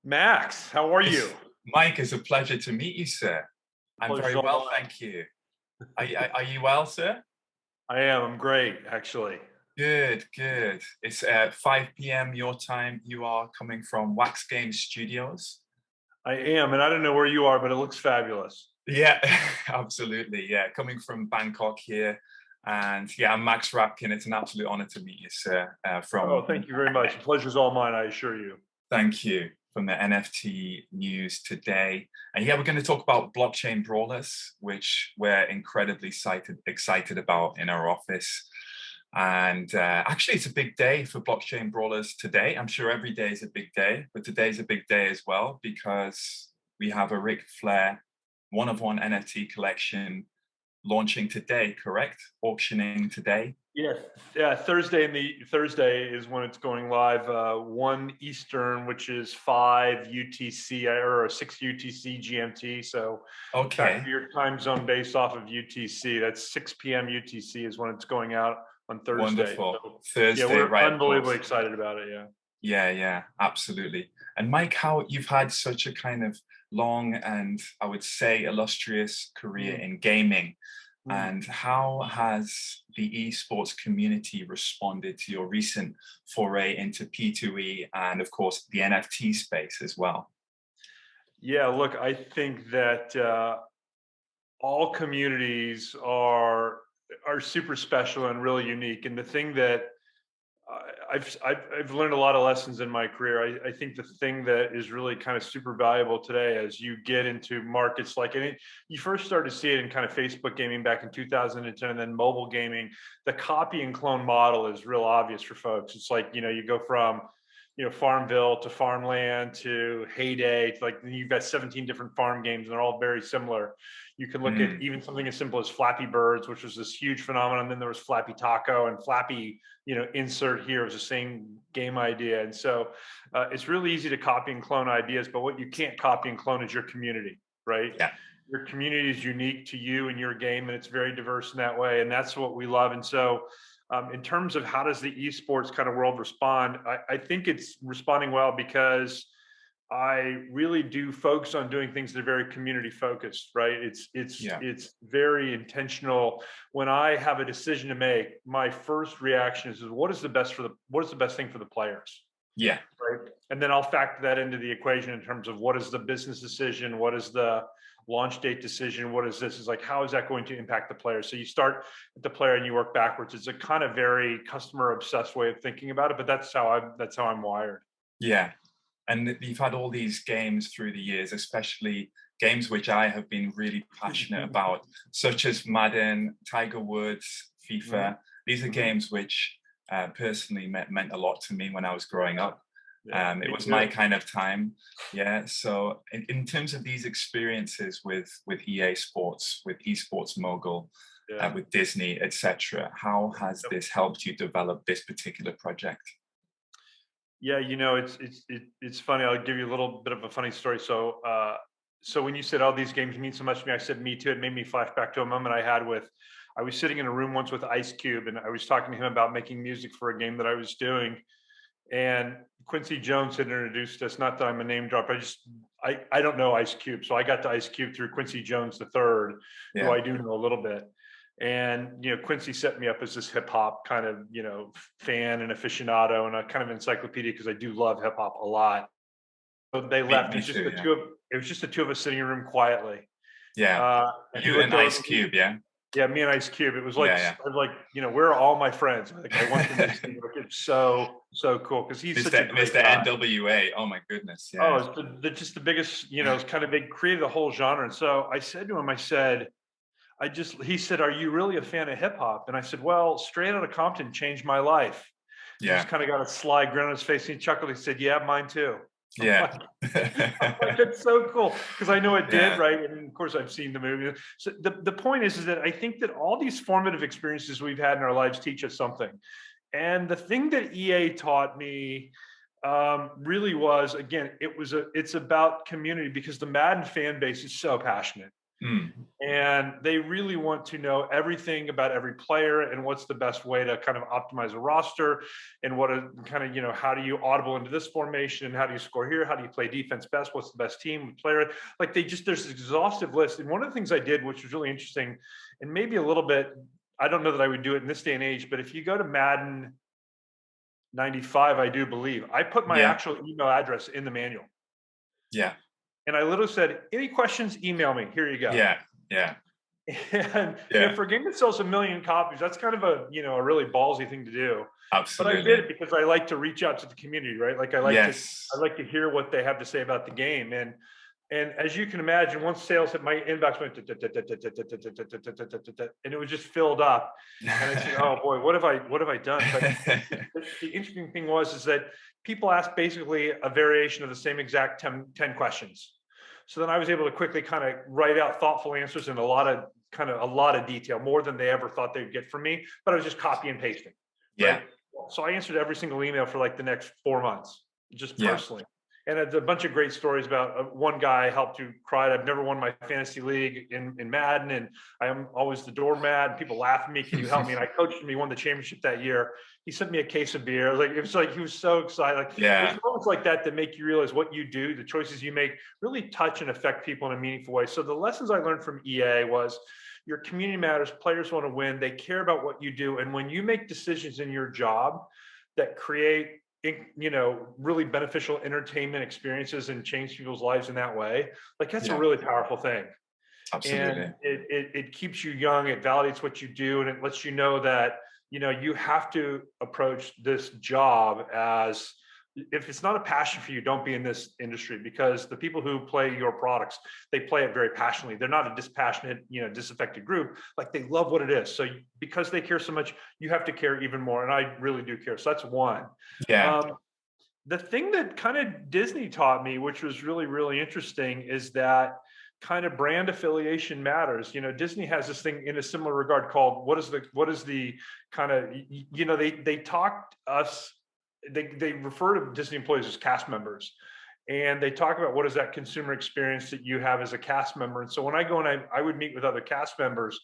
Max, how are you? Mike, it's a pleasure to meet you, sir. I'm Pleasure's very all well, mine. thank you. Are you well, sir? I am. I'm great, actually. Good, good. It's 5 p.m. your time. You are coming from Wax Games Studios. I am, and I don't know where you are, but it looks fabulous. Yeah, absolutely. Yeah, coming from Bangkok here. And yeah, I'm Max Rapkin. It's an absolute honor to meet you, sir. Oh, thank you very much. The pleasure's all mine, I assure you. Thank you. From the NFT news today. And yeah, we're going to talk about Blockchain Brawlers, which we're incredibly excited about in our office. And actually, it's a big day for Blockchain Brawlers today. I'm sure every day is a big day, but today's a big day as well because we have a Ric Flair one-of-one NFT collection launching today, correct? Auctioning today. Yes. Yeah, Thursday is when it's going live. 1 Eastern, which is 5 UTC or 6 UTC GMT. So Okay, factor your time zone based off of UTC. That's 6 p.m. UTC is when it's going out on Thursday. wonderful. So yeah, Thursday, we're right, of unbelievably course. excited about it. Yeah. Yeah, yeah, absolutely. And Mike, how you've had such a kind of long and I would say illustrious career Mm, in gaming. mm. And how has the esports community responded to your recent foray into P2E and, of course, the NFT space as well? Yeah, look, I think that all communities are super special and really unique. And the thing that I've learned a lot of lessons in my career. I think the thing that is really kind of super valuable today as you get into markets like you first started to see it in kind of Facebook gaming back in 2010, and then mobile gaming. The copy and clone model is real obvious for folks. It's like, you go from Farmville to Farmland to Heyday. Like you've got 17 different farm games, and they're all very similar. You can look at Mm, even something as simple as Flappy Birds, which was this huge phenomenon. Then there was Flappy Taco and Flappy, insert here was the same game idea. And so it's really easy to copy and clone ideas, but what you can't copy and clone is your community, right? yeah, Your community is unique to you and your game, and it's very diverse in that way. And that's what we love. And so in terms of how does the esports kind of world respond, I think it's responding well because I really do focus on doing things that are very community focused, right? yeah, It's very intentional. When I have a decision to make, my first reaction is what is the best thing for the players, yeah, right? And then I'll factor that into the equation in terms of what is the business decision, what is the launch date decision, what is this? Is like, how is that going to impact the player? So you start at the player and you work backwards. It's a kind of very customer obsessed way of thinking about it, but that's how I'm wired. yeah. And you've had all these games through the years, especially games which I have been really passionate about, such as Madden, Tiger Woods, Mhm, FIFA. These are mhm. games which personally meant a lot to me when I was growing up. Yeah, It me was my too. kind of time. Yeah. So in terms of these experiences with EA Sports, with Esports Mogul, Yeah. with Disney, etc., how has Yep. this helped you develop this particular project? Yeah, it's funny. I'll give you a little bit of a funny story. So when you said all these games mean so much to me, I said me too. It made me flash back to a moment I had with. I was sitting in a room once with Ice Cube, and I was talking to him about making music for a game that I was doing. And Quincy Jones had introduced us. Not that I'm a name drop. I don't know Ice Cube, so I got to Ice Cube through Quincy Jones the third, who Yeah. I do know a little bit. And Quincy set me up as this hip hop kind of fan and aficionado, and a kind of encyclopedia because I do love hip hop a lot. So they left. Me too. Yeah. It was just the two of us sitting in a room quietly. Yeah. And he You and looked Ice over. Cube, yeah? Yeah, me and Ice Cube. It was like, Yeah, yeah. where are all my friends? Like, I want them to see. Like, it's so cool because he's such a great Mr. guy. NWA. Oh my goodness. Oh, Yeah. it's just the biggest. It's kind of big. Created the whole genre. And so I said to him, he said, "Are you really a fan of hip hop?" And I said, "Well, Straight Outta Compton changed my life." He just Yeah. kind of got a sly grin on his face and he chuckled. He said, "Yeah, mine too." I'm Yeah. like, that's so cool because I know it did, Yeah. right? And of course, I've seen the movie. So the point is that I think that all these formative experiences we've had in our lives teach us something. And the thing that EA taught me really was, again, it's about community because the Madden fan base is so passionate. Mm. And they really want to know everything about every player and what's the best way to kind of optimize a roster, and what a kind of, how do you audible into this formation, and how do you score here, how do you play defense best, what's the best team player, like there's this exhaustive list. And one of the things I did, which was really interesting, and maybe a little bit, I don't know that I would do it in this day and age, but if you go to Madden 95, I do believe I put my Yeah. actual email address in the manual, Yeah. and I literally said, any questions, email me, here you go. Yeah. Yeah. And Yeah. for a game that sells 1 million copies, that's kind of a really ballsy thing to do. But I did Absolutely. it because I like to reach out to the community, right? Like I Yes. like to hear what they have to say about the game. And as you can imagine, once sales hit my inbox went and it was just filled up. And I said, oh boy, what have I done? But the interesting thing is that people asked basically a variation of the same exact 10 questions. So then I was able to quickly kind of write out thoughtful answers in a lot of detail, more than they ever thought they'd get from me. But I was just copy and pasting, Yeah. right? So I answered every single email for like the next 4 months, just Yeah. personally. And it's a bunch of great stories about one guy helped who cried. I've never won my fantasy league in Madden, and I'm always the doormat. And people laugh at me. Can you help me? And I coached him. He won the championship that year. He sent me a case of beer. It was like he was so excited. Like Yeah. there's moments like that that make you realize what you do, the choices you make, really touch and affect people in a meaningful way. So the lessons I learned from EA was your community matters. Players want to win. They care about what you do, and when you make decisions in your job that create really beneficial entertainment experiences and change people's lives in that way, like that's a Yeah. really powerful thing. Absolutely. And it keeps you young, it validates what you do, and it lets you know that you have to approach this job as, if it's not a passion for you, don't be in this industry, because the people who play your products, they play it very passionately. They're not a dispassionate, disaffected group. Like they love what it is. So because they care so much, you have to care even more. And I really do care. So that's one. Yeah. The thing that kind of Disney taught me, which was really, really interesting, is that kind of brand affiliation matters. Disney has this thing in a similar regard called what is the kind of, they talk us, they refer to Disney employees as cast members. And they talk about what is that consumer experience that you have as a cast member. And so when I go and I would meet with other cast members,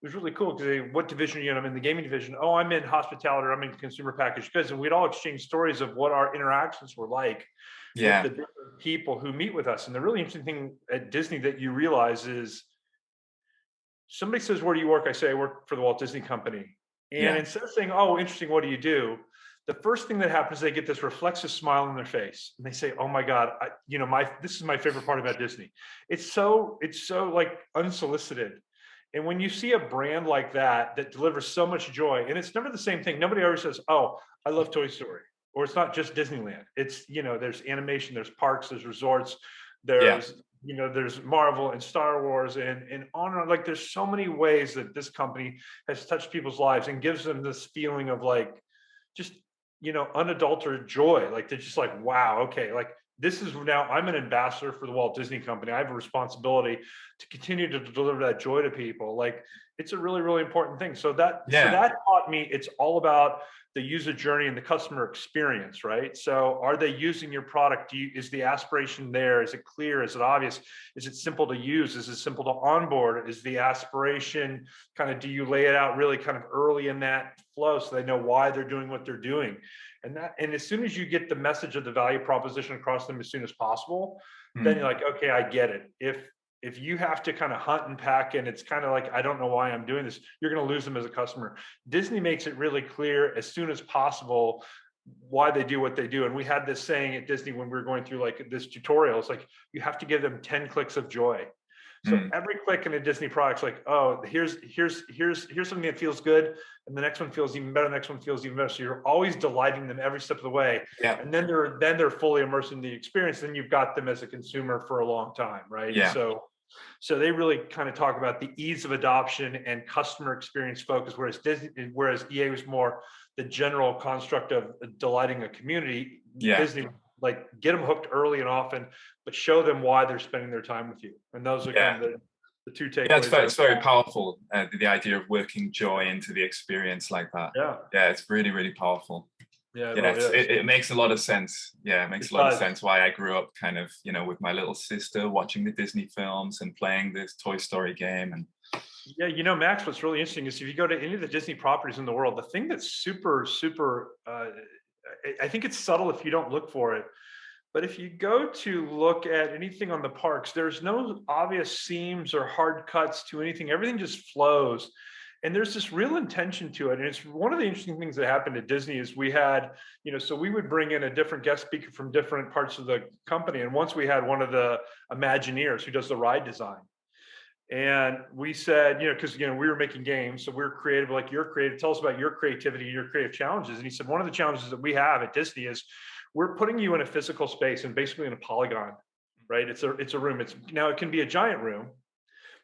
it was really cool because what division are you in? I'm in the gaming division. Oh, I'm in hospitality, or I'm in consumer packaged goods. And we'd all exchange stories of what our interactions were like with the different people who meet with us. And the really interesting thing at Disney that you realize is, somebody says, where do you work? I say, I work for the Walt Disney Company. And Yeah. instead of saying, oh, interesting, what do you do? The first thing that happens, they get this reflexive smile on their face, and they say, "Oh my God, this is my favorite part about Disney. It's so like unsolicited." And when you see a brand like that that delivers so much joy, and it's never the same thing. Nobody ever says, "Oh, I love Toy Story," or it's not just Disneyland. It's there's animation, there's parks, there's resorts, Yeah. there's Marvel and Star Wars and on and on. Like there's so many ways that this company has touched people's lives and gives them this feeling of like just unadulterated joy. Like they're just like, wow, okay, like this is now I'm an ambassador for the Walt Disney Company. I have a responsibility to continue to deliver that joy to people. Like it's a really, really important thing. So that taught me it's all about the user journey and the customer experience, right? So are they using your product? Is the aspiration there? Is it clear? Is it obvious? Is it simple to use? Is it simple to onboard? Is the aspiration kind of, do you lay it out really kind of early in that flow so they know why they're doing what they're doing? And as soon as you get the message of the value proposition across them as soon as possible, then you're like, okay, I get it. If you have to kind of hunt and pack and it's kind of like, I don't know why I'm doing this, you're going to lose them as a customer. Disney makes it really clear as soon as possible why they do what they do. And we had this saying at Disney when we were going through like this tutorial, it's like, you have to give them 10 clicks of joy. So every click in a Disney product's like, oh, here's something that feels good, and the next one feels even better, the next one feels even better. So you're always delighting them every step of the way. Yeah. And then they're fully immersed in the experience. Then you've got them as a consumer for a long time, right? Yeah. So they really kind of talk about the ease of adoption and customer experience focus, whereas EA was more the general construct of delighting a community. Yeah. Disney, like, get them hooked early and often, but show them why they're spending their time with you. And those are kind of the two takeaways. Yeah, it's very powerful. The idea of working joy into the experience like that. Yeah. Yeah, it's really, really powerful. Yeah, it Yeah, really is. it makes a lot of sense. Yeah, it makes It a lot of does. sense why I grew up kind of, with my little sister watching the Disney films and playing this Toy Story game. And Yeah, Max, what's really interesting is if you go to any of the Disney properties in the world, the thing that's super, super, I think it's subtle if you don't look for it. But if you go to look at anything on the parks, there's no obvious seams or hard cuts to anything. Everything just flows. And there's this real intention to it. And it's one of the interesting things that happened at Disney is we had, so we would bring in a different guest speaker from different parts of the company. And once we had one of the Imagineers who does the ride design. And we said, because we were making games, so we're creative, like you're creative. Tell us about your creativity, your creative challenges. And he said, one of the challenges that we have at Disney is we're putting you in a physical space and basically in a polygon, right? It's a room. It can be a giant room,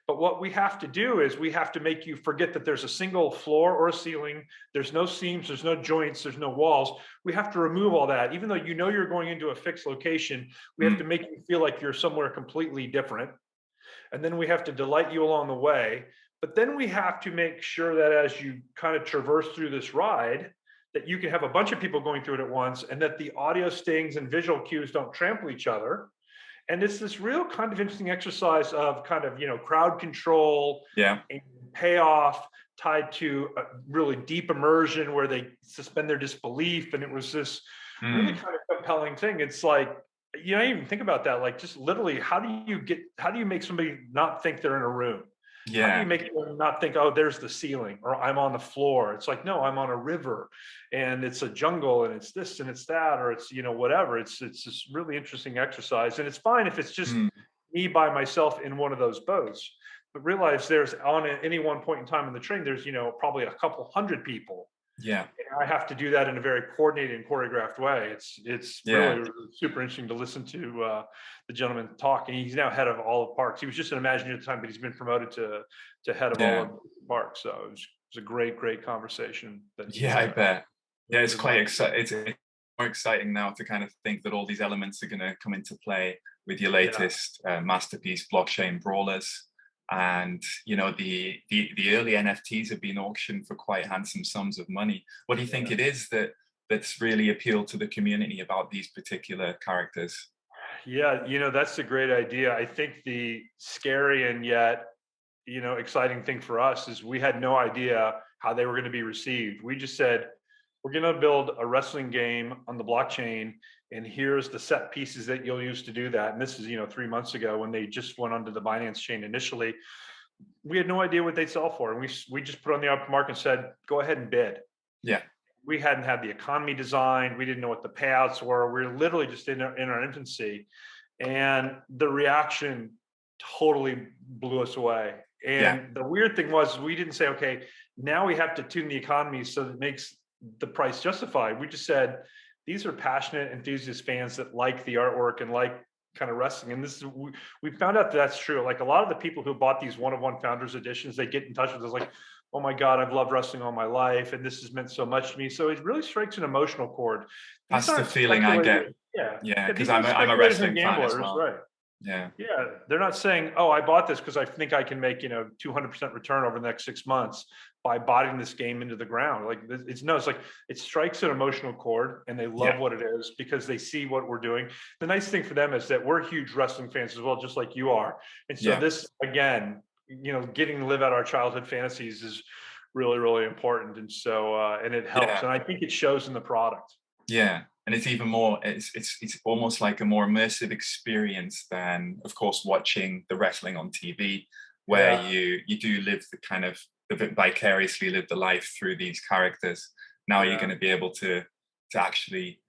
but what we have to do is we have to make you forget that there's a single floor or a ceiling. There's no seams, there's no joints, there's no walls. We have to remove all that, even though you're going into a fixed location. We have to make you feel like you're somewhere completely different. And then we have to delight you along the way. But then we have to make sure that as you kind of traverse through this ride, that you can have a bunch of people going through it at once, and that the audio stings and visual cues don't trample each other. And it's this real kind of interesting exercise of kind of, crowd control yeah, and payoff tied to a really deep immersion where they suspend their disbelief. And it was this really kind of compelling thing. It's like, I didn't even think about that. Like, just literally, how do you make somebody not think they're in a room? How do you yeah, make them not think, oh, there's the ceiling or I'm on the floor? It's like, no, I'm on a river and it's a jungle and it's this and it's that, or it's, whatever. It's this really interesting exercise. And it's fine if it's just me by myself in one of those boats. But realize there's on any one point in time in the train, there's, probably a couple hundred people. yeah, And I have to do that in a very coordinated and choreographed way. It's yeah, really super interesting to listen to the gentleman talk. And he's now head of all of parks. He was just an Imagineer at the time, but he's been promoted to head of all yeah, of parks. So it was a great conversation that yeah. I bet. Yeah, it's was quite on. exciting. It's more exciting now to kind of think that all these elements are going to come into play with your Yeah, latest masterpiece, Blockchain Brawlers. And the early NFTs have been auctioned for quite handsome sums of money. What do you think yeah. it is that's really appealed to the community about these particular characters? Yeah, that's a great idea. I think the scary and yet, exciting thing for us is we had no idea how they were going to be received. We just said, we're going to build a wrestling game on the blockchain, and here's the set pieces that you'll use to do that. And this is, 3 months ago when they just went onto the Binance chain initially. We had no idea what they'd sell for. And we just put on the open market and said, go ahead and bid. Yeah, We hadn't had the economy designed. We didn't know what the payouts were. We were literally just in our infancy. And the reaction totally blew us away. yeah, And the weird thing was, we didn't say, okay, now we have to tune the economy so that it makes the price justified. We just said, these are passionate enthusiast fans that like the artwork and like kind of wrestling. And this is, we found out that's true. Like a lot of the people who bought these one-of-one founders editions, they get in touch with us like, oh my God, I've loved wrestling all my life. And this has meant so much to me. So it really strikes an emotional chord. These that's the aren't feeling I get. speculators. Yeah. Yeah, Yeah, because these I'm aren't I'm a speculators and wrestling fan as gamblers, well. right? Yeah, Yeah, they're not saying, "Oh, I bought this because I think I can make 200% return over the next 6 months by botting this game into the ground." Like it's like it strikes an emotional chord, and they love yeah, what it is because they see what we're doing. The nice thing for them is that we're huge wrestling fans as well, just like you are. And so yeah, this again, getting to live out our childhood fantasies is really important, and so and it helps, yeah. and I think it shows in the product. Yeah, and it's even more. It's almost like a more immersive experience than, of course, watching the wrestling on TV, where Yeah, you do live the kind of vicariously live the life through these characters. Now you're yeah. going to be able to actually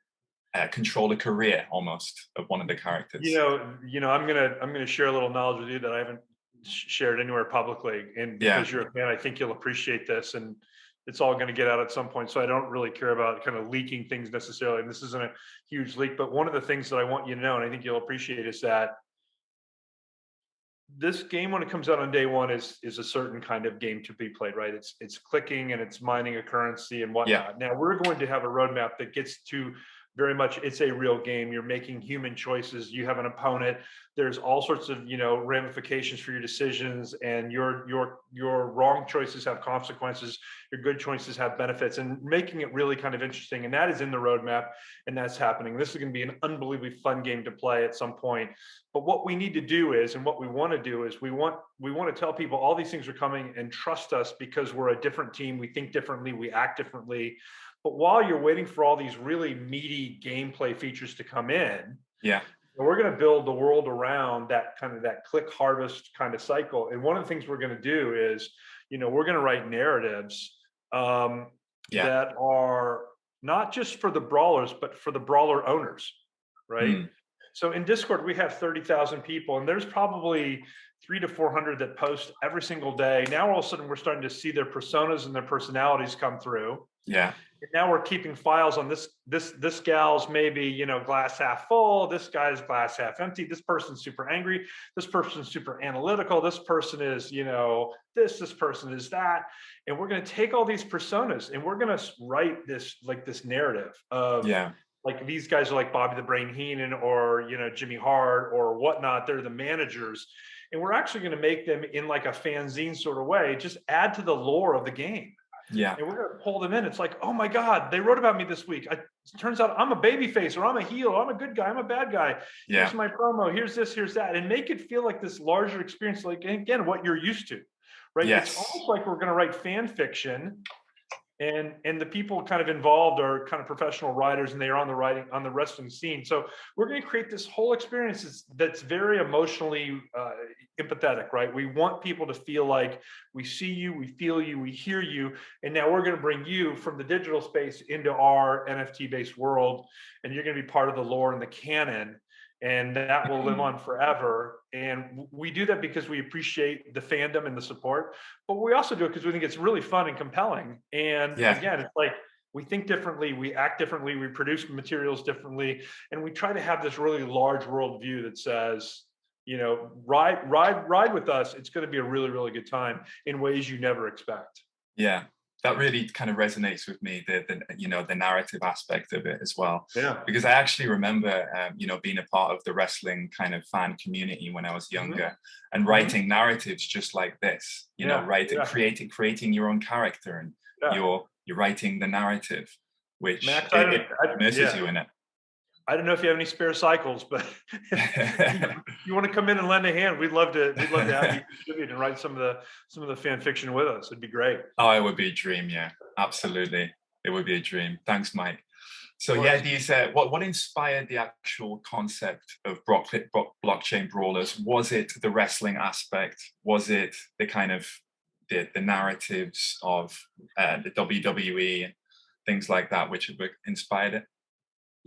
control a career almost of one of the characters. I'm gonna share a little knowledge with you that I haven't shared anywhere publicly, and Yeah, because you're a fan, I think you'll appreciate this, and it's all going to get out at some point. So I don't really care about kind of leaking things necessarily, and this isn't a huge leak. But one of the things that I want you to know, and I think you'll appreciate, is that this game, when it comes out on day one, is a certain kind of game to be played, right? It's clicking and it's mining a currency and yeah, whatnot. Now we're going to have a roadmap that gets to very much it's a real game. You're making human choices. You have an opponent. There's all sorts of, ramifications for your decisions, and your wrong choices have consequences. Your good choices have benefits, and making it really kind of interesting. And that is in the roadmap, and that's happening. This is going to be an unbelievably fun game to play at some point. But what we need to do is, and what we want to do is, we want to tell people all these things are coming, and trust us, because we're a different team. We think differently. We act differently. But while you're waiting for all these really meaty gameplay features to come in, Yeah. we're going to build the world around that click harvest kind of cycle. And one of the things we're going to do is, we're going to write narratives that are not just for the brawlers, but for the brawler owners, right? So in Discord, we have 30,000 people, and there's probably 300 to 400 that post every single day. Now, all of a sudden, we're starting to see their personas and their personalities come through. Yeah. And now we're keeping files on this gal's maybe, glass half full. This guy's glass half empty. This person's super angry. This person's super analytical. This person is, this person is that. And we're going to take all these personas, and we're going to write this narrative of, like, these guys are like Bobby the Brain Heenan, or, Jimmy Hart or whatnot. They're the managers. And we're actually going to make them in like a fanzine sort of way, just add to the lore of the game. Yeah. And we're going to pull them in. It's like, oh my God, they wrote about me this week. It turns out I'm a baby face, or I'm a heel, or I'm a good guy, I'm a bad guy. Here's my promo, here's this, here's that. And make it feel like this larger experience, like, again, what you're used to, right? It's almost like we're going to write fan fiction, and the people kind of involved are kind of professional writers, and they are on the wrestling scene. So we're going to create this whole experience that's very emotionally empathetic, right? We want people to feel like we see you, we feel you, we hear you. And now we're going to bring you from the digital space into our NFT based world, and you're going to be part of the lore and the canon, and that will live on forever. And we do that because we appreciate the fandom and the support, but we also do it because we think it's really fun and compelling. And again, it's like, we think differently, we act differently, we produce materials differently, and we try to have this really large worldview that says, ride with us. It's going to be a really, really good time in ways you never expect. Yeah. That really kind of resonates with me, the narrative aspect of it as well. Yeah. Because I actually remember, being a part of the wrestling kind of fan community when I was younger, and writing narratives just like this, creating your own character, and you're writing the narrative, which Max, it immerses you in it. I don't know if you have any spare cycles, but you want to come in and lend a hand, we'd love to have you contribute and write some of the fan fiction with us. It'd be great. Oh, it would be a dream. Yeah, absolutely. It would be a dream. Thanks, Mike. So these what inspired the actual concept of Blockchain Brawlers? Was it the wrestling aspect? Was it the kind of the narratives of the WWE and things like that, which have inspired it?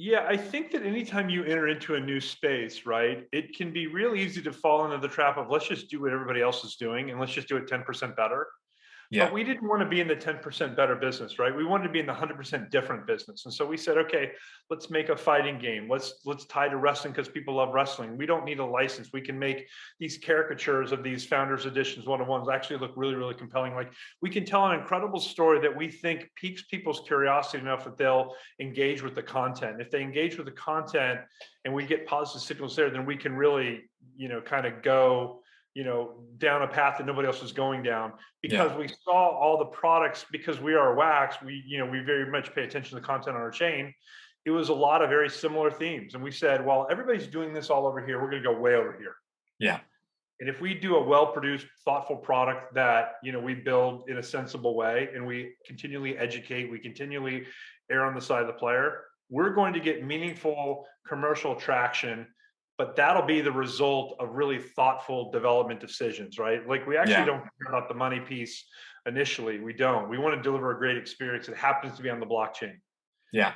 Yeah, I think that anytime you enter into a new space, right, it can be real easy to fall into the trap of, let's just do what everybody else is doing, and let's just do it 10% better. But we didn't want to be in the 10% better business, right? We wanted to be in the 100% different business. And so we said, okay, let's make a fighting game. Let's tie to wrestling, because people love wrestling. We don't need a license. We can make these caricatures of these Founders Editions one-on-ones actually look really, really compelling. Like, we can tell an incredible story that we think piques people's curiosity enough that they'll engage with the content. If they engage with the content and we get positive signals there, then we can really, kind of go down a path that nobody else is going down, because we saw all the products, because we are Wax, we very much pay attention to the content on our chain. It was a lot of very similar themes. And we said, well, everybody's doing this all over here, we're going to go way over here. Yeah. And if we do a well-produced, thoughtful product that, we build in a sensible way, and we continually educate, we continually err on the side of the player, we're going to get meaningful commercial traction. But that'll be the result of really thoughtful development decisions, right? Like, we actually don't care about the money piece initially. We don't. We want to deliver a great experience that happens to be on the blockchain. Yeah,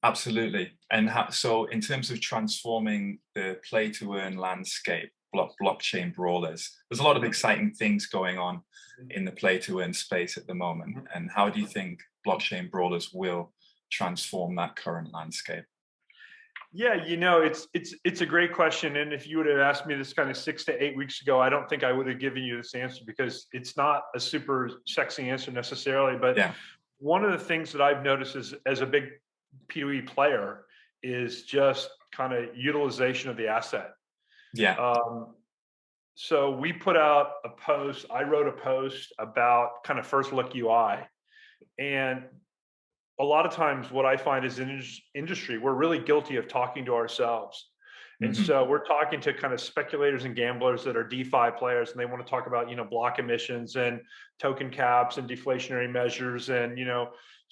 absolutely. And so in terms of transforming the play-to-earn landscape, Blockchain Brawlers, there's a lot of exciting things going on in the play-to-earn space at the moment. And how do you think Blockchain Brawlers will transform that current landscape? Yeah, it's a great question. And if you would have asked me this kind of 6 to 8 weeks ago, I don't think I would have given you this answer, because it's not a super sexy answer necessarily. But one of the things that I've noticed is, as a big P2E player, is just kind of utilization of the asset. Yeah. Um, so we put out a post. I wrote a post about kind of first look UI, and a lot of times what I find is in industry, we're really guilty of talking to ourselves. And Hmm. so we're talking to kind of speculators and gamblers that are DeFi players, and they want to talk about, block emissions and token caps and deflationary measures and,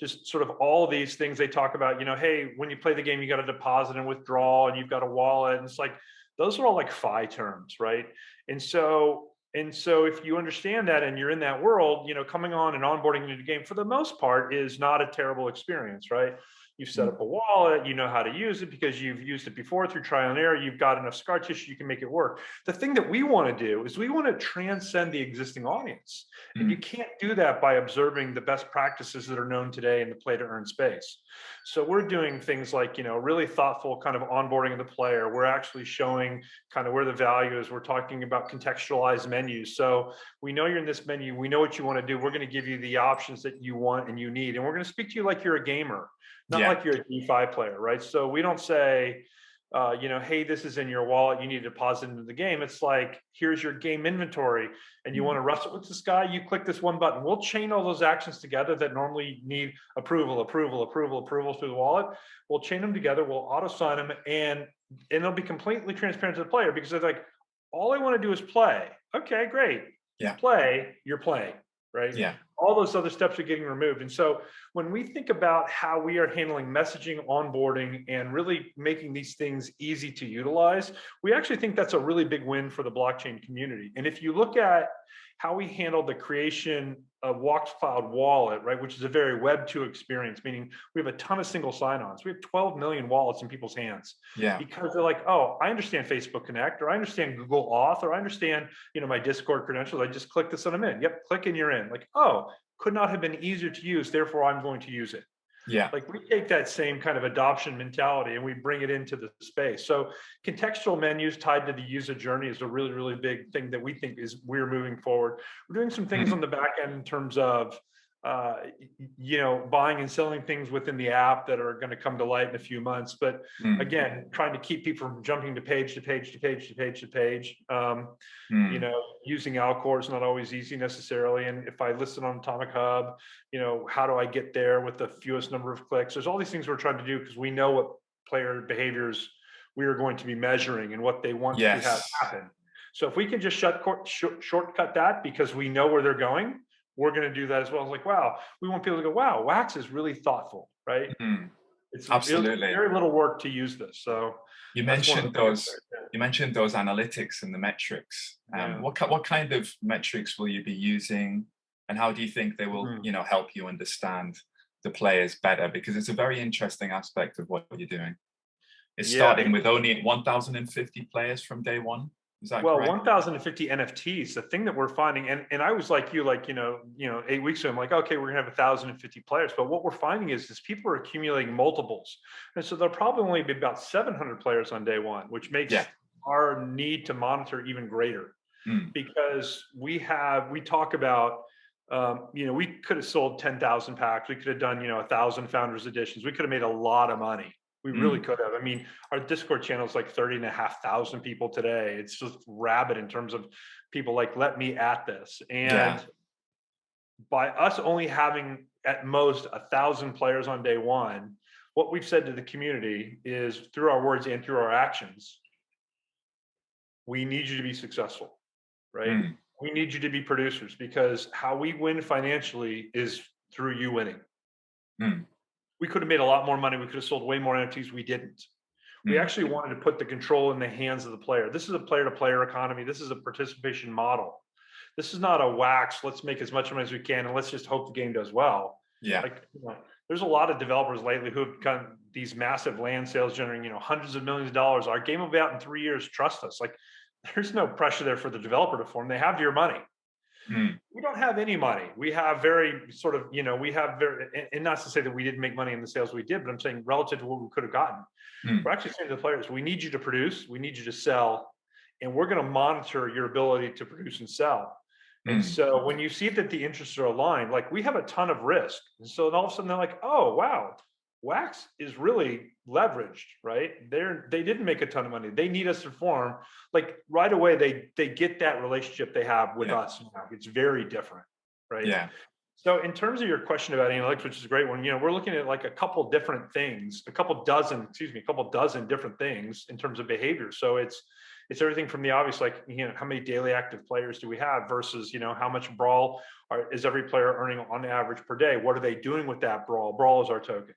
just sort of all these things they talk about, hey, when you play the game, you got to deposit and withdraw and you've got a wallet. And it's like, those are all like FI terms, right? And so if you understand that and you're in that world, coming on and onboarding into the game for the most part is not a terrible experience, right? You've set up a wallet, you know how to use it because you've used it before through trial and error. You've got enough scar tissue, you can make it work. The thing that we want to do is we want to transcend the existing audience. And you can't do that by observing the best practices that are known today in the play to earn space. So we're doing things like, really thoughtful kind of onboarding of the player. We're actually showing kind of where the value is. We're talking about contextualized menus. So we know you're in this menu. We know what you want to do. We're going to give you the options that you want and you need. And we're going to speak to you like you're a gamer, not Yeah. like you're a DeFi player, right? So we don't say, hey, this is in your wallet, you need to deposit into the game. It's like, here's your game inventory and you want to wrestle with this guy, you click this one button. We'll chain all those actions together that normally need approval through the wallet. We'll chain them together, we'll auto sign them, and it'll be completely transparent to the player because they're like, all I want to do is play. Okay, great. Yeah. Play, you're playing, right? Yeah. All those other steps are getting removed. And so when we think about how we are handling messaging, onboarding, and really making these things easy to utilize, we actually think that's a really big win for the blockchain community. And if you look at how we handled the creation of Walks Cloud Wallet, right, which is a very Web 2 experience, meaning we have a ton of single sign-ons. We have 12 million wallets in people's hands. Yeah. Because they're like, oh, I understand Facebook Connect, or I understand Google Auth, or I understand, my Discord credentials. I just click this and I'm in. Yep, click and you're in. Like, oh, could not have been easier to use, therefore I'm going to use it. Yeah. Like we take that same kind of adoption mentality and we bring it into the space. So contextual menus tied to the user journey is a really, really big thing that we think is we're moving forward. We're doing some things on the back end in terms of buying and selling things within the app that are going to come to light in a few months. But again, trying to keep people from jumping to page to page to page to page to page. Using Alcor is not always easy necessarily. And if I listen on Atomic Hub, how do I get there with the fewest number of clicks? There's all these things we're trying to do because we know what player behaviors we are going to be measuring and what they want to have happen. So if we can just shortcut that because we know where they're going, we're going to do that as well. It's like, wow, we want people to go, wow, Wax is really thoughtful, right? It's absolutely very little work to use this. So you mentioned those analytics and the metrics. What kind of metrics will you be using, and how do you think they will, help you understand the players better? Because it's a very interesting aspect of what you're doing. It's starting with only 1,050 players from day one. Is that correct? 1,050 NFTs. The thing that we're finding, and I was like you, 8 weeks ago, I'm like, okay, we're gonna have 1,050 players. But what we're finding is people are accumulating multiples, and so there'll probably only be about 700 players on day one, which makes our need to monitor even greater. Because we talk about, we could have sold 10,000 packs. We could have done, 1,000 founders editions. We could have made a lot of money. We really could have. I mean, our Discord channel is like 30,500 people today. It's just rabid in terms of people like, let me at this. And by us only having at most 1,000 players on day one, what we've said to the community is through our words and through our actions, we need you to be successful, right? We need you to be producers because how we win financially is through you winning. We could have made a lot more money. We could have sold way more NFTs. We didn't. We actually wanted to put the control in the hands of the player. This is a player-to-player economy. This is a participation model. This is not a wax, let's make as much money as we can and let's just hope the game does well. There's a lot of developers lately who have done these massive land sales generating, hundreds of millions of dollars. Our game will be out in 3 years. Trust us. Like, there's no pressure there for the developer to form. They have your money. We don't have any money. We have very sort of, and not to say that we didn't make money in the sales we did, but I'm saying relative to what we could have gotten. We're actually saying to the players, we need you to produce, we need you to sell, and we're going to monitor your ability to produce and sell. And so when you see that the interests are aligned, like we have a ton of risk. And so all of a sudden they're like, oh, wow, Wax is really leveraged, right? They didn't make a ton of money. They need us to perform. Like right away, they get that relationship they have with Yeah. us now. It's very different, right? Yeah. So in terms of your question about analytics, which is a great one, we're looking at like a couple different things, a couple dozen different things in terms of behavior. So it's everything from the obvious, like, how many daily active players do we have versus, how much brawl is every player earning on average per day? What are they doing with that brawl? Brawl is our token.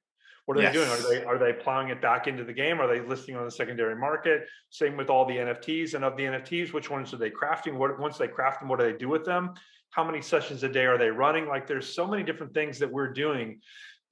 What are they doing? Yes. Are they plowing it back into the game? Are they listing on the secondary market? Same with all the NFTs. And of the NFTs, which ones are they crafting? Once they craft them, what do they do with them? How many sessions a day are they running? Like there's so many different things that we're doing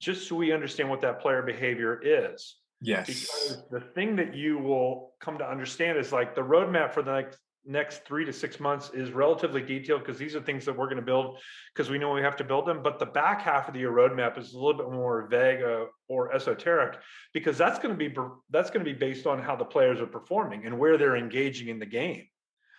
just so we understand what that player behavior is. Yes. Because the thing that you will come to understand is like the roadmap for the next 3 to 6 months is relatively detailed because these are things that we're going to build because we know we have to build them. But the back half of the year roadmap is a little bit more vague or esoteric because that's going to be based on how the players are performing and where they're engaging in the game.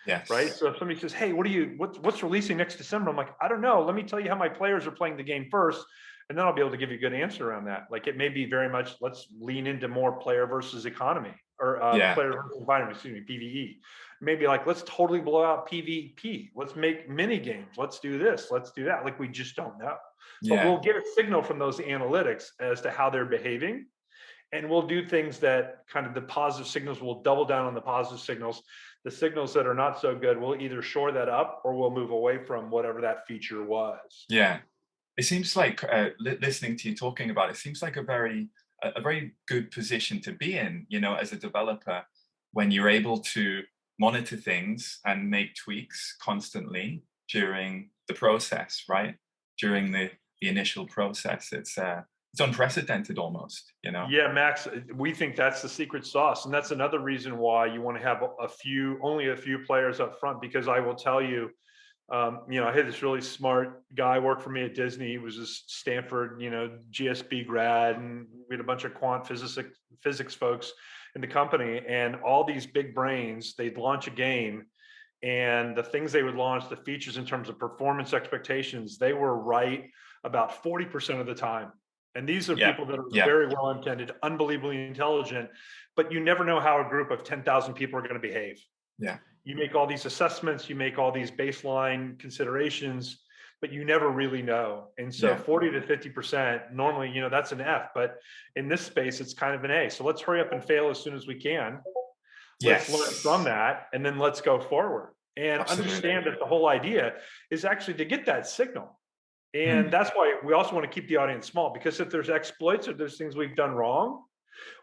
Yes. Right. So if somebody says, "Hey, what's releasing next December?" I'm like, I don't know. Let me tell you how my players are playing the game first, and then I'll be able to give you a good answer around that. Like it may be very much let's lean into more player versus economy or Yeah. player versus environment, PVE. Maybe like let's totally blow out PvP. Let's make mini games. Let's do this. Let's do that. Like we just don't know. But we'll get a signal from those analytics as to how they're behaving. And we'll do things that kind of the positive signals, we'll double down on the positive signals. The signals that are not so good, we'll either shore that up or we'll move away from whatever that feature was. Yeah. It seems like listening to you talking about it seems like a very good position to be in, as a developer, when you're able to monitor things and make tweaks constantly during the process, right? During the initial process, it's unprecedented almost, Yeah, Max, we think that's the secret sauce. And that's another reason why you want to have only a few players up front, because I will tell you, I had this really smart guy work for me at Disney. He was a Stanford, GSB grad, and we had a bunch of quant physics folks in the company. And all these big brains, they'd launch a game, and the things they would launch, the features in terms of performance expectations, they were right about 40% of the time. And these are people that are very well intended, unbelievably intelligent, but you never know how a group of 10,000 people are going to behave. Yeah. You make all these assessments, you make all these baseline considerations, but you never really know. And so 40 to 50%, normally, that's an F, but in this space, it's kind of an A. So let's hurry up and fail as soon as we can. Let's learn from that, and then let's go forward and understand that the whole idea is actually to get that signal. And that's why we also want to keep the audience small, because if there's exploits or there's things we've done wrong,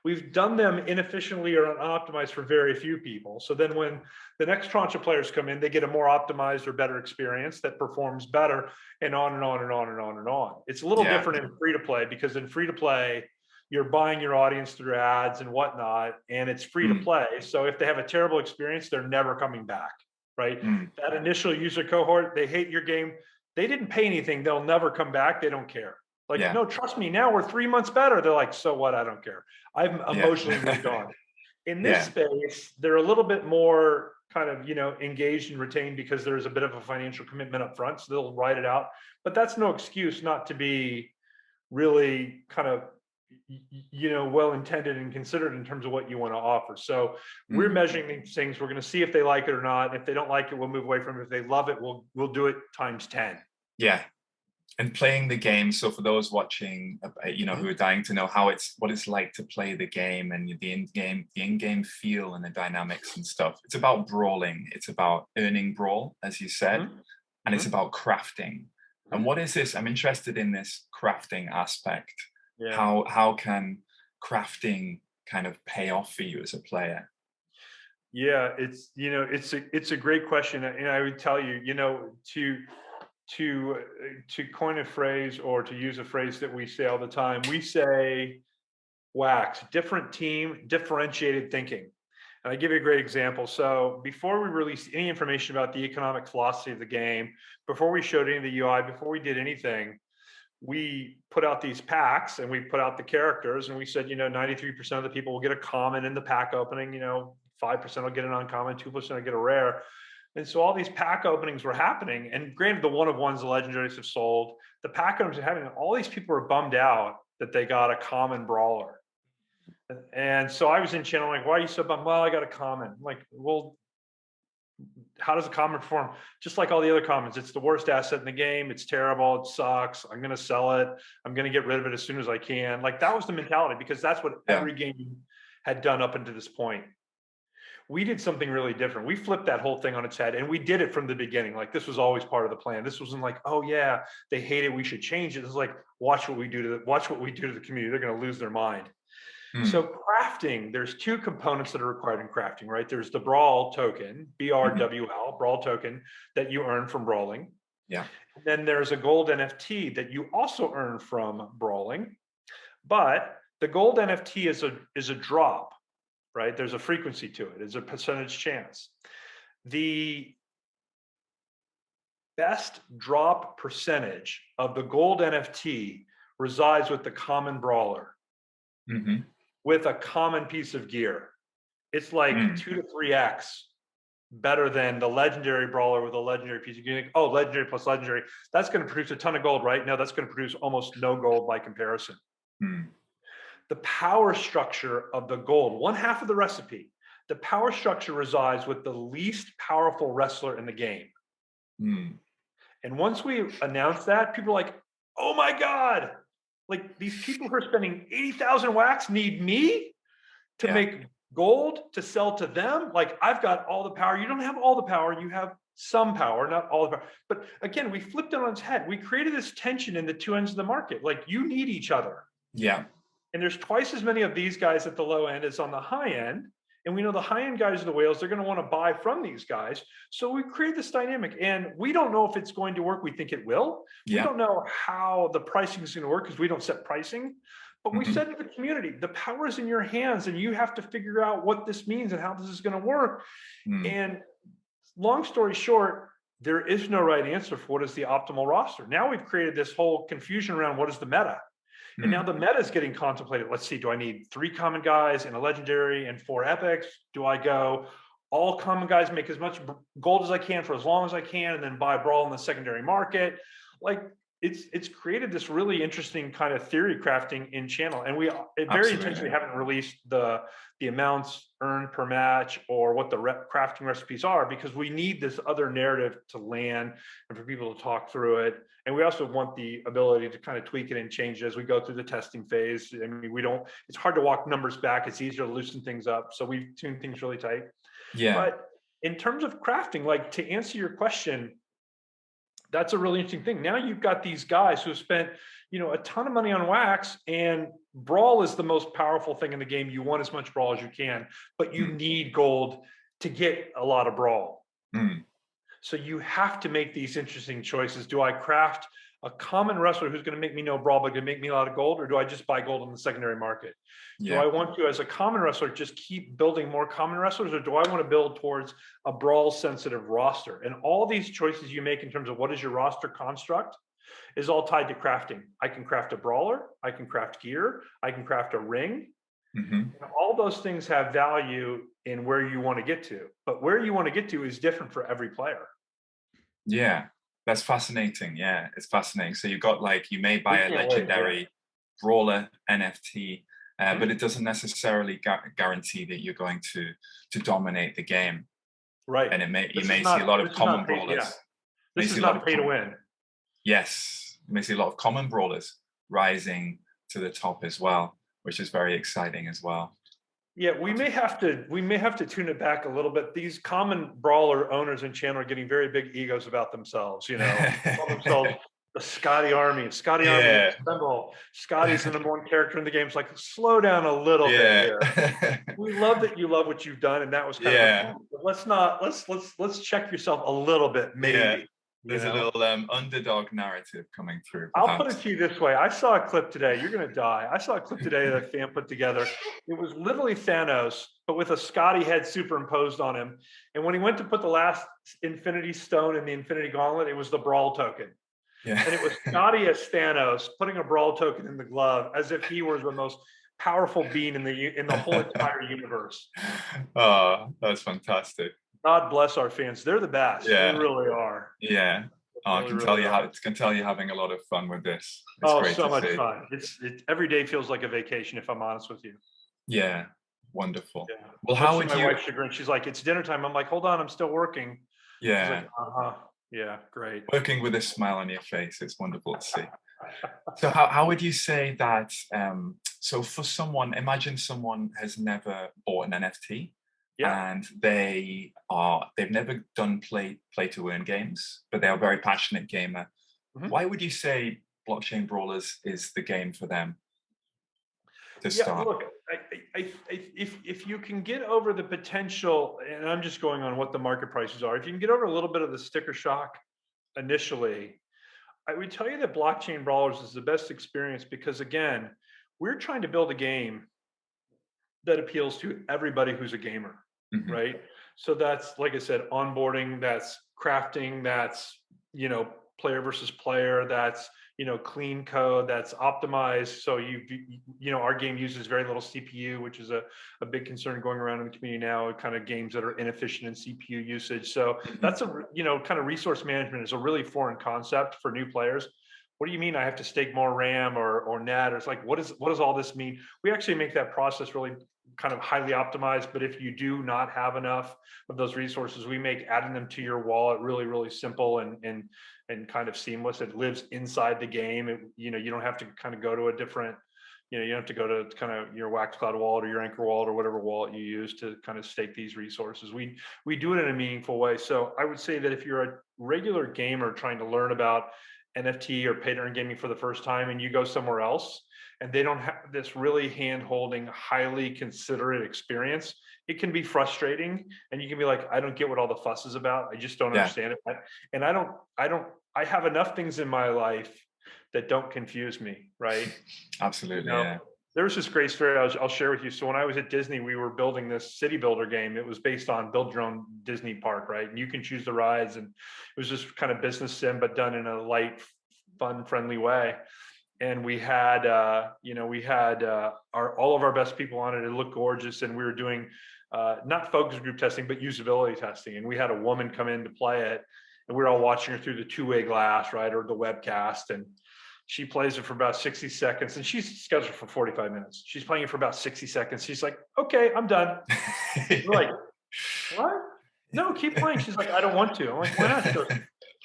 we've done them inefficiently or unoptimized for very few people. So then when the next tranche of players come in, they get a more optimized or better experience that performs better, and on and on and on and on and on. It's a little different in free to play, because in free to play, you're buying your audience through ads and whatnot, and it's free to play. So if they have a terrible experience, they're never coming back, right? That initial user cohort, they hate your game. They didn't pay anything. They'll never come back. They don't care. Like, no, trust me, now we're 3 months better. They're like, so what? I don't care. I've emotionally moved on. In this space, they're a little bit more kind of, engaged and retained because there's a bit of a financial commitment up front. So they'll write it out. But that's no excuse not to be really kind of, well intended and considered in terms of what you want to offer. So we're measuring these things. We're going to see if they like it or not. If they don't like it, we'll move away from it. If they love it, we'll do it times 10. Yeah. And playing the game. So for those watching, who are dying to know what it's like to play the game and the in-game feel and the dynamics and stuff. It's about brawling. It's about earning brawl, as you said, and it's about crafting. And what is this? I'm interested in this crafting aspect. Yeah. How can crafting kind of pay off for you as a player? Yeah, it's a great question, and I would tell you, to coin a phrase, or to use a phrase that we say all the time, we say wax, different team, differentiated thinking. And I give you a great example. So before we released any information about the economic philosophy of the game, before we showed any of the UI, before we did anything, we put out these packs and we put out the characters, and we said, 93% of the people will get a common in the pack opening, 5% will get an uncommon, 2% will get a rare. And so all these pack openings were happening. And granted, the one of ones, the legendaries have sold, the pack openings are happening. All these people are bummed out that they got a common brawler. And so I was in channel like, why are you so bummed? Well, I got a common. I'm like, well, how does a common perform? Just like all the other commons, it's the worst asset in the game. It's terrible. It sucks. I'm going to sell it. I'm going to get rid of it as soon as I can. Like that was the mentality, because that's what Yeah. every game had done up until this point. We did something really different. We flipped that whole thing on its head, and we did it from the beginning. Like this was always part of the plan. This wasn't like, oh yeah, they hate it, we should change it. It's like, watch what we do to the community. They're going to lose their mind. So crafting, there's two components that are required in crafting, right? There's the brawl token, BRWL, brawl token, that you earn from brawling. Yeah. Then there's a gold NFT that you also earn from brawling. But the gold NFT is a drop, right? There's a frequency to it. It's a percentage chance. The best drop percentage of the gold NFT resides with the common brawler. With a common piece of gear. It's like 2 to 3x better than the legendary brawler with a legendary piece of gear. Like, oh, legendary plus legendary, that's going to produce a ton of gold, right? No, that's going to produce almost no gold by comparison. The power structure of the gold, one half of the recipe, the power structure resides with the least powerful wrestler in the game. And once we announced that, people are like, oh my God, like these people who are spending 80,000 wax need me to make gold to sell to them. Like I've got all the power. You don't have all the power. You have some power, not all the power. But again, we flipped it on its head. We created this tension in the two ends of the market. Like you need each other. Yeah. And there's twice as many of these guys at the low end as on the high end. And we know the high-end guys are the whales. They're going to want to buy from these guys. So we create this dynamic, and we don't know if it's going to work. We think it will. We don't know how the pricing is going to work because we don't set pricing. But we said to the community, the power is in your hands, and you have to figure out what this means and how this is going to work. And long story short, there is no right answer for what is the optimal roster. Now we've created this whole confusion around what is the meta. And now the meta is getting contemplated. Let's see, do I need 3 common guys and a legendary and 4 epics? Do I go all common guys, make as much gold as I can for as long as I can, and then buy brawl in the secondary market? Like it's created this really interesting kind of theory crafting in channel. And we very intentionally haven't released the amounts earned per match or what the crafting recipes are, because we need this other narrative to land and for people to talk through it. And we also want the ability to kind of tweak it and change it as we go through the testing phase. I mean, it's hard to walk numbers back. It's easier to loosen things up. So we've tuned things really tight. Yeah. But in terms of crafting, like to answer your question, that's a really interesting thing. Now you've got these guys who have spent, a ton of money on wax, and brawl is the most powerful thing in the game. You want as much brawl as you can, but you need gold to get a lot of brawl. So you have to make these interesting choices. Do I craft a common wrestler who's going to make me no brawl, but going to make me a lot of gold? Or do I just buy gold in the secondary market? Do I want to, as a common wrestler, just keep building more common wrestlers? Or do I want to build towards a brawl sensitive roster? And all these choices you make in terms of what is your roster construct is all tied to crafting. I can craft a brawler. I can craft gear. I can craft a ring. And all those things have value in where you want to get to. But where you want to get to is different for every player. Yeah, that's fascinating. Yeah, it's fascinating. So you've got you may buy a legendary brawler NFT, but it doesn't necessarily guarantee that you're going to dominate the game. Right. And you may see a lot of common brawlers. This is not pay to win. Yes, you may see a lot of common brawlers rising to the top as well, which is very exciting as well. Yeah, we may have to tune it back a little bit. These common brawler owners in channel are getting very big egos about themselves. Call themselves the Scotty Army. Scotty Army, Scotty's the number 1 character in the game. It's like, slow down a little bit here. We love that you love what you've done, and that was kind of but let's check yourself a little bit, maybe. There's a little underdog narrative coming through. Perhaps. I'll put it to you this way. I saw a clip today. You're going to die. I saw a clip today that a fan put together. It was literally Thanos, but with a Scotty head superimposed on him. And when he went to put the last Infinity Stone in the Infinity Gauntlet, it was the Brawl token. Yeah. And it was Scotty as Thanos putting a Brawl token in the glove as if he was the most powerful being in the whole entire universe. Oh, that's fantastic. God bless our fans. They're the best. They really are. Yeah. Oh, I Really, can tell really you are. can tell you're having a lot of fun with this. It's Oh, great so to much see. fun. Every day feels like a vacation, if I'm honest with you. Yeah, wonderful. Yeah. Well, how Much to would my you? wife's chagrin, she's like, "It's dinner time." I'm like, "Hold on, I'm still working." She's like, Yeah, "Uh-huh. Yeah, great." working with a smile on your face. It's wonderful to see. So how would you say that? So for someone, imagine someone has never bought an NFT Yeah. and they've never done play to earn games, but they're a very passionate gamer. Mhm. Why would you say Blockchain Brawlers is the game for them to Yeah, start? look, if you can get over the potential, and I'm just going on what the market prices are, if you can get over a little bit of the sticker shock initially, I would tell you that Blockchain Brawlers is the best experience because, again, we're trying to build a game that appeals to everybody who's a gamer, Mhm. right? So that's, like I said, onboarding, that's crafting, that's, you know, player versus player, that's, you know, clean code, that's optimized. So you know, our game uses very little CPU, which is a big concern going around in the community now, kind of games that are inefficient in CPU usage. So Mhm. that's you know, kind of resource management is a really foreign concept for new players. What do you mean I have to stake more RAM or NAT? Or it's like, what does all this mean? We actually make that process really kind of highly optimized, but if you do not have enough of those resources, we make adding them to your wallet really, really simple and kind of seamless. It lives inside the game. You know, you don't have to kind of go to a different, you know, you don't have to go to kind of your Waxcloud wallet or your Anchor wallet or whatever wallet you use to kind of stake these resources. We do it in a meaningful way. So I would say that if you're a regular gamer trying to learn about NFT or pay to earn gaming for the first time and you go somewhere else and they don't have this really hand holding, highly considerate experience, it can be frustrating. And you can be like, I don't get what all the fuss is about. I just don't Yeah, understand it. And I have enough things in my life that don't confuse me, right? You absolutely. know, Yeah. there's this great story I'll share with you. So when I was at Disney, we were building this city builder game. It was based on build your own Disney park, right? And you can choose the rides, and it was just kind of business sim, but done in a light, fun, friendly way. And we had, you know, we had our all of our best people on it. It looked gorgeous, and we were doing not focus group testing, but usability testing. And we had a woman come in to play it, and we were all watching her through the two-way glass, right, or the webcast, and she plays it for about 60 seconds and she's scheduled for 45 minutes. She's playing it for about 60 seconds. She's like, okay, I'm done. We're like, what? No, keep playing. She's like, I don't want to. I'm like, why not? She goes,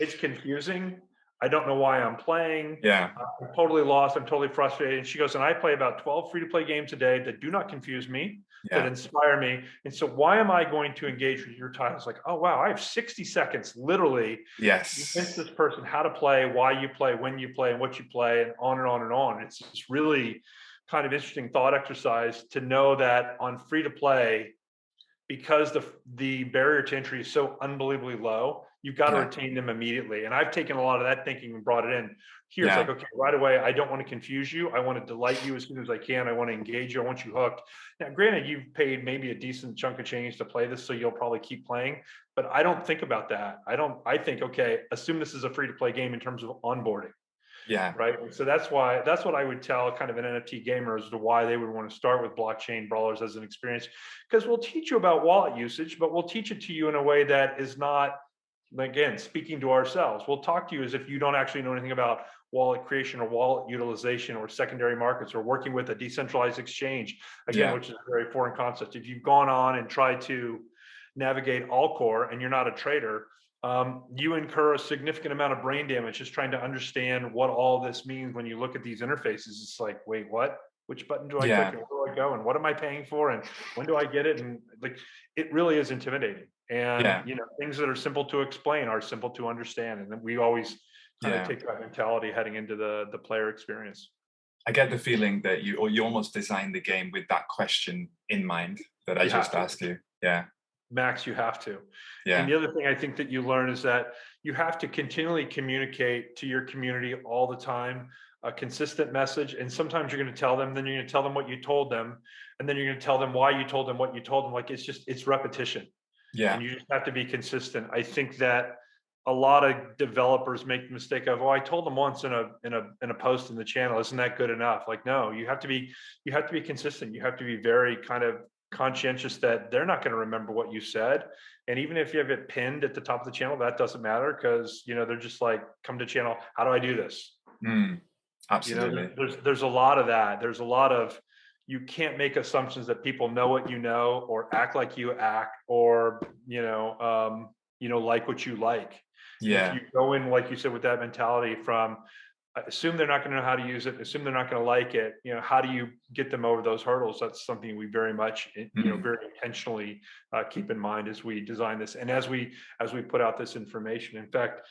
it's confusing. I don't know why I'm playing. Yeah, I'm totally lost. I'm totally frustrated. And she goes, and I play about 12 free to play games a day that do not confuse me, that yeah, inspire me. And so why am I going to engage with your titles? Like, oh, wow, I have 60 seconds literally to convince yes, this person how to play, why you play, when you play, and what you play, and on and on and on. It's this really kind of interesting thought exercise to know that on free to play, because the barrier to entry is so unbelievably low, you've got to yeah, retain them immediately. And I've taken a lot of that thinking and brought it in. Here, it's like, yeah, okay, right away, I don't want to confuse you. I want to delight you as soon as I can. I want to engage you. I want you hooked. Now, granted, you've paid maybe a decent chunk of change to play this, so you'll probably keep playing. But I don't think about that. I think, okay, assume this is a free to play game in terms of onboarding, yeah, right? So that's what I would tell kind of an NFT gamer as to why they would want to start with Blockchain Brawlers as an experience, because we'll teach you about wallet usage, but we'll teach it to you in a way that is not, again, speaking to ourselves. We'll talk to you as if you don't actually know anything about wallet creation or wallet utilization or secondary markets or working with a decentralized exchange, again, yeah, which is a very foreign concept. If you've gone on and tried to navigate Allcore and you're not a trader, you incur a significant amount of brain damage just trying to understand what all this means when you look at these interfaces. It's like, wait, what? Which button do I click yeah, and where do I go and what am I paying for and when do I get it? And like, it really is intimidating. And yeah, you know, things that are simple to explain are simple to understand. And then we always kind of yeah. take that mentality heading into the player experience. I get the feeling that you almost designed the game with that question in mind that I You have just to. asked you. Yeah, Max, you have to. And yeah, the other thing I think that you learn is that you have to continually communicate to your community all the time, a consistent message. And sometimes you're going to tell them, then you're going to tell them what you told them, and then you're going to tell them why you told them what you told them. Like it's repetition, yeah, and you just have to be consistent. I think that a lot of developers make the mistake of, oh, I told them once in a post in the channel, isn't that good enough? Like, no, you have to be consistent. You have to be very kind of conscientious that they're not going to remember what you said. And even if you have it pinned at the top of the channel, that doesn't matter, because they're just like, come to channel, how do I do this? Mm, absolutely. There's a lot of that. There's a lot of, you can't make assumptions that people know what you know, or act like you act, or like what you like. And if Yeah. you go in, like you said, with that mentality from, assume they're not going to know how to use it, assume they're not going to like it, how do you get them over those hurdles? That's something we very much, Mm, very intentionally keep in mind as we design this, and as we put out this information. In fact,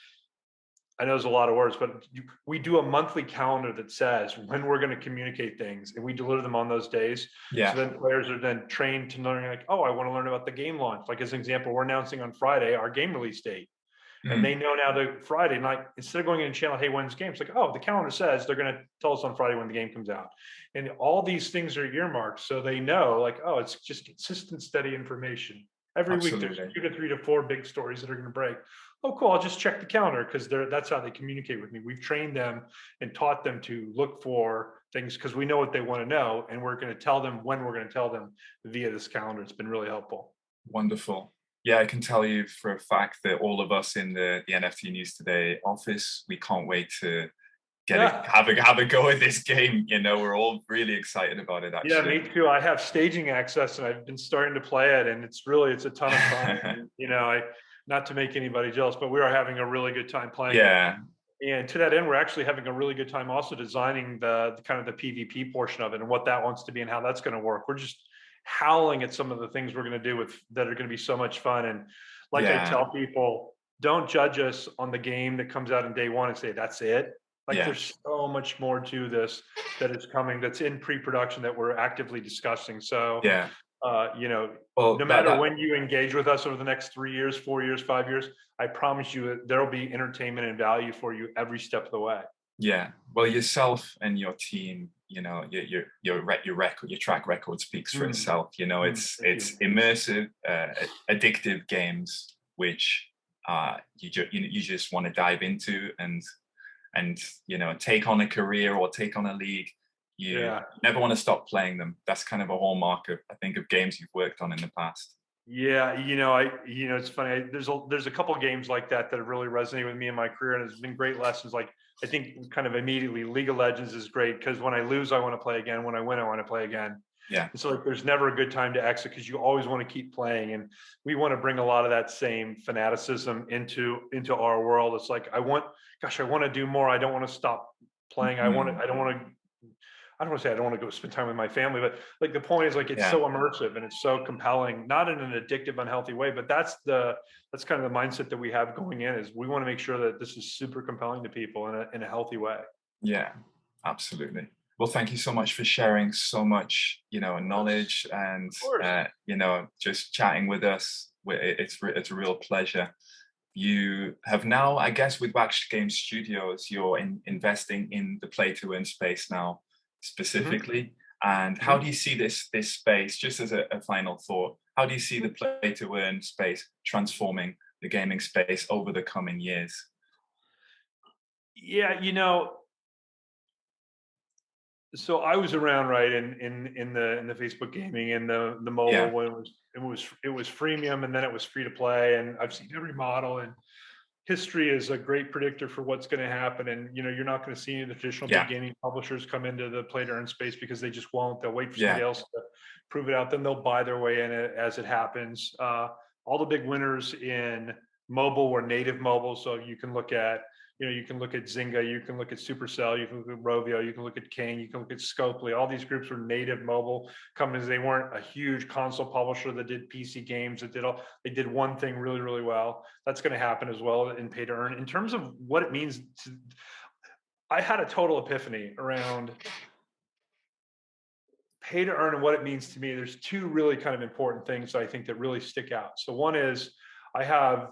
I know there's a lot of words, but we do a monthly calendar that says when we're going to communicate things, and we deliver them on those days. So yeah. then players are then trained to learn, like, oh, I want to learn about the game launch. Like, as an example, we're announcing on Friday our game release date. And they Mm, know now that Friday night, instead of going in and channel, hey, when's the game? It's like, oh, the calendar says they're going to tell us on Friday when the game comes out. And all these things are earmarked. So they know, like, oh, it's just consistent, steady information. Every week there's absolutely. 2 to 3 to 4 big stories that are going to break. Oh, cool. I'll just check the calendar, because that's how they communicate with me. We've trained them and taught them to look for things because we know what they want to know. And we're going to tell them when we're going to tell them via this calendar. It's been really helpful. Wonderful. Yeah, I can tell you for a fact that all of us in the NFT News Today office, we can't wait to get it, Yeah. have a go at this game. We're all really excited about it, Yeah, actually. me too. I have staging access, and I've been starting to play it, and it's a ton of fun. And, I, not to make anybody jealous, but we are having a really good time playing it. Yeah, And to that end, we're actually having a really good time also designing the kind of the PvP portion of it and what that wants to be and how that's going to work. We're just howling at some of the things we're going to do with that are going to be so much fun. And like I yeah, tell people, don't judge us on the game that comes out in day one and say that's it. Like, yeah, there's so much more to this that is coming, that's in pre-production, that we're actively discussing. So yeah. uh, you know, Well, no matter when you engage with us over the next 3 years, 4 years, 5 years, I promise you that there'll be entertainment and value for you every step of the way. yeah. Well, yourself and your team, your record, your track record speaks for Mm, itself. thank It's you. immersive, addictive games which you just want to dive into and take on a career or take on a league. You Yeah. never want to stop playing them. That's kind of a hallmark of, I think, of games you've worked on in the past. Yeah, it's funny. There's a couple of games like that that have really resonated with me in my career, and it's been great lessons. Like, I think kind of immediately, League of Legends is great because when I lose, I want to play again. When I win, I want to play again. Yeah, And so, like, there's never a good time to exit because you always want to keep playing. And we want to bring a lot of that same fanaticism into our world. It's like, I want to do more. I don't want to stop playing. mhm, I don't want to say I don't want to go spend time with my family, but like, the point is, like, it's yeah, so immersive and it's so compelling, not in an addictive, unhealthy way, but that's kind of the mindset that we have going in, is we want to make sure that this is super compelling to people in a healthy way. yeah, absolutely. Well, thank you so much for sharing so much, Of course. knowledge and Of course. just chatting with us. It's a real pleasure. You have now, I guess, with Wax Game Studios, you're investing in the play-to-earn space now, Mhm, specifically. And how mhm, do you see this space, just as a final thought, how do you see the mhm. play-to-earn space transforming the gaming space over the coming years? Yeah, so I was around, right, in the Facebook gaming and the mobile, Yeah, when it was freemium, and then it was free to play, and I've seen every model. And history is a great predictor for what's going to happen. And you're not going to see any of the traditional big yeah, gaming publishers come into the play to earn space, because they just won't. They'll wait for somebody yeah, else to prove it out, then they'll buy their way in it as it happens. All the big winners in mobile were native mobile. So you can look at Zynga, you can look at Supercell, you can look at Rovio, you can look at King, you can look at Scopely. All these groups were native mobile companies. They weren't a huge console publisher that did PC games. They did one thing really, really well. That's going to happen as well in pay to earn. In terms of what it means I had a total epiphany around pay to earn and what it means to me. There's two really kind of important things that I think that really stick out. So one is, I have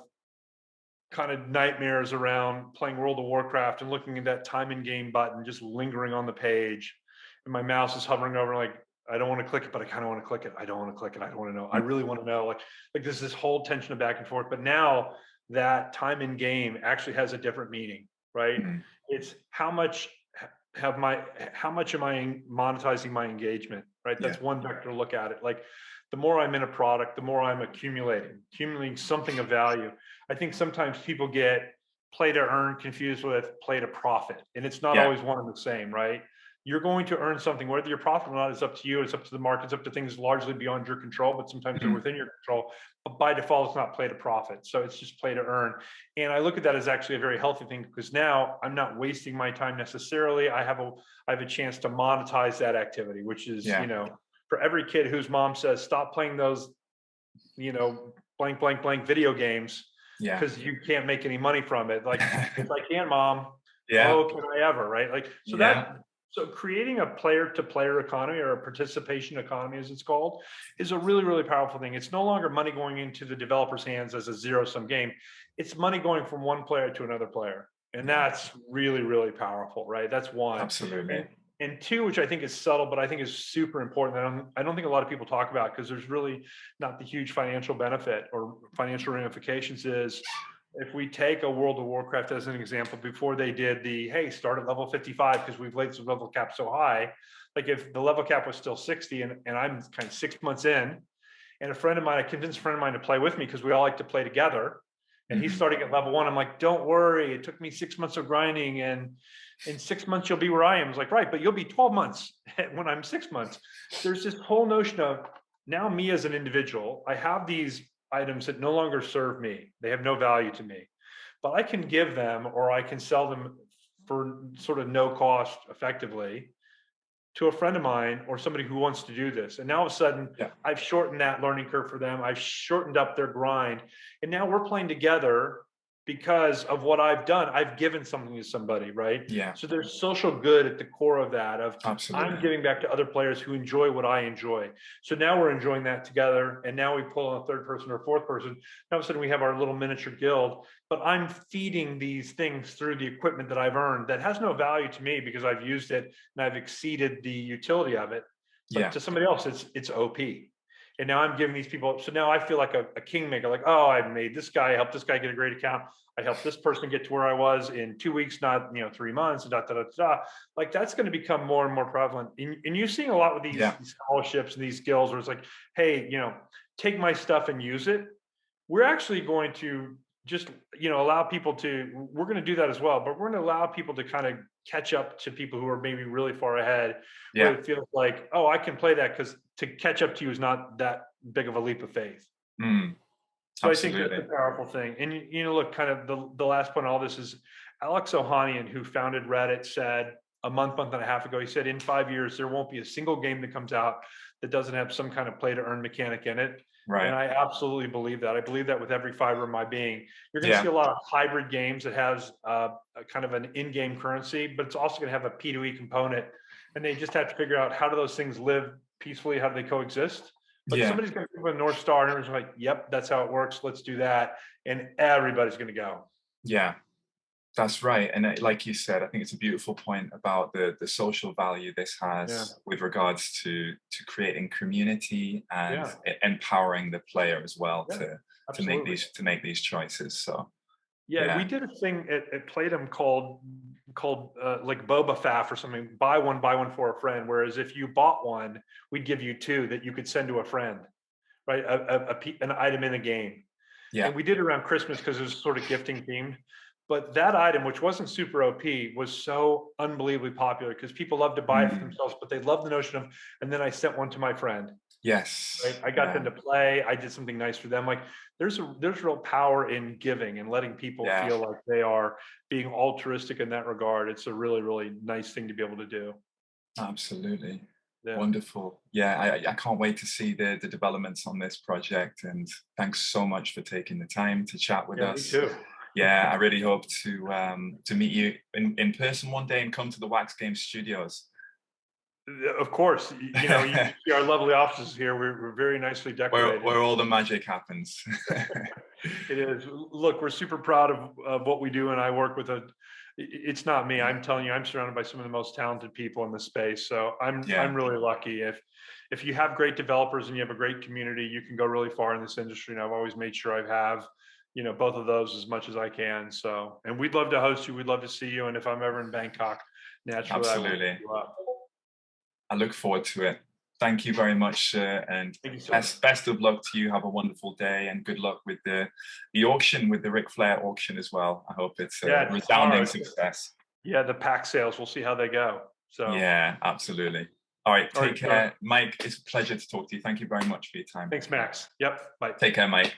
kind of nightmares around playing World of Warcraft and looking at that time in game button just lingering on the page, and my mouse is hovering over, like, I don't want to click it, but I kind of want to click it. I don't want to click it. I don't want to know. I mm, really want to know. Like there's this whole tension of back and forth. But now that time in game actually has a different meaning, right? mm, It's how much. how much am I monetizing my engagement, right? Yeah. That's one vector to look at it. Like the more I'm in a product, the more I'm accumulating something of value. I think sometimes people get play to earn confused with play to profit, and it's not Yeah. always one and the same, right? You're going to earn something, whether you're profitable or not is up to you. It's up to the market. It's up to things largely beyond your control, but sometimes they're Mhm. within your control. But by default, it's not play to profit. So it's just play to earn. And I look at that as actually a very healthy thing because now I'm not wasting my time necessarily. I have a chance to monetize that activity, which is, Yeah. for every kid whose mom says, stop playing those, blank, blank, blank video games Yeah. because you can't make any money from it. Like, if I can, mom, Yeah. oh, can I ever, right? Like, Yeah. so creating a player to player economy or a participation economy, as it's called, is a really, really powerful thing. It's no longer money going into the developer's hands as a zero sum game. It's money going from one player to another player. And Yeah. that's really, really powerful, right? That's one. Absolutely. And two, which I think is subtle, but I think is super important. I don't think a lot of people talk about because there's really not the huge financial benefit or financial ramifications is if we take a World of Warcraft as an example, before they did the, hey, start at level 55 because we've laid the level cap so high, like if the level cap was still 60 and I'm kind of 6 months in, and I convinced a friend of mine to play with me because we all like to play together. And he's Mhm. starting at level 1. I'm like, don't worry. It took me 6 months of grinding, and in 6 months you'll be where I am. It's like, right, but you'll be 12 months when I'm 6 months. There's this whole notion of now me as an individual, I have these items that no longer serve me. They have no value to me, but I can give them or I can sell them for sort of no cost effectively to a friend of mine or somebody who wants to do this. And now all of a sudden, Yeah. I've shortened that learning curve for them. I've shortened up their grind. And now we're playing together because of what I've done. I've given something to somebody, right? Yeah. So there's social good at the core of that, of I'm Absolutely. giving back to other players who enjoy what I enjoy. So now we're enjoying that together. And now we pull on a third person or fourth person. Now all of a sudden we have our little miniature guild, but I'm feeding these things through the equipment that I've earned that has no value to me because I've used it and I've exceeded the utility of it. But Yeah. to somebody else, it's OP. And now I'm giving these people. So now I feel like a kingmaker. Like, oh, I made this guy, helped this guy get a great account. I helped this person get to where I was in 2 weeks, not 3 months. Da, da, da, da. Like that's going to become more and more prevalent. And you're seeing a lot with Yeah. these scholarships and these skills, where it's like, hey, take my stuff and use it. We're actually going to just allow people to, we're going to do that as well, but we're going to allow people to kind of catch up to people who are maybe really far ahead, where Yeah. it feels like, oh, I can play that, because to catch up to you is not that big of a leap of faith. Mm. So I think that's Absolutely. a powerful thing. And look, kind of the last point on all this is Alex Ohanian, who founded Reddit, said a month and a half ago, he said in 5 years there won't be a single game that comes out that doesn't have some kind of play to earn mechanic in it. And Right. I absolutely believe that. I believe that with every fiber of my being. You're going to see Yeah. a lot of hybrid games that has a kind of an in-game currency, but it's also going to have a P2E component. And they just have to figure out, how do those things live peacefully? How do they coexist? But Yeah. somebody's going to give a North Star, and everyone's like, yep, that's how it works. Let's do that. And everybody's going to go. Yeah. That's right. And like you said, I think it's a beautiful point about the social value this Yeah. has with regards to creating community and Yeah. empowering the player as well Yeah. to Absolutely. make these choices. So Yeah, we yeah. did a thing at Playdom called like Boba Faff or something. Buy one for a friend. Whereas if you bought one, we'd give you two that you could send to a friend, right? An item in the game. Yeah. And we did it around Christmas because it was sort of gifting themed. But that item, which wasn't super OP, was so unbelievably popular because people love to buy it for Mm. themselves, but they love the notion of, and then I sent one to my friend, right? Yes. I got them Yeah. to play. I did something nice for them. Like there's real power in giving and letting people Yeah. feel like they are being altruistic in that regard. It's a really, really nice thing to be able to do. Absolutely. Yeah. Wonderful. Yeah, I can't wait to see the developments on this project. And thanks so much for taking the time to chat with Yeah, me us. too. Yeah, I really hope to meet you in person one day and come to the Wax Game Studios. Of course, you see our lovely offices here. We're very nicely decorated. Where all the magic happens. It is. Look, we're super proud of what we do, and I work with it's not me. I'm telling you, I'm surrounded by some of the most talented people in the space. So Yeah, I'm really lucky. If you have great developers and you have a great community, you can go really far in this industry. And I've always made sure I have, both of those as much as I can. So, and we'd love to host you. We'd love to see you. And if I'm ever in Bangkok, naturally I will Absolutely. hit you up. I look forward to it. Thank you very much, sir, and Thank you so much. best of luck to you. Have a wonderful day, and good luck with the auction, with the Ric Flair auction as well. I hope it's a Yeah, resounding tomorrow. success. Yeah, the pack sales. We'll see how they go. So Yeah, absolutely. All right, all take right, John. care, Mike. It's a pleasure to talk to you. Thank you very much for your time. Thanks, Max. Yep. Bye. Take care, Mike.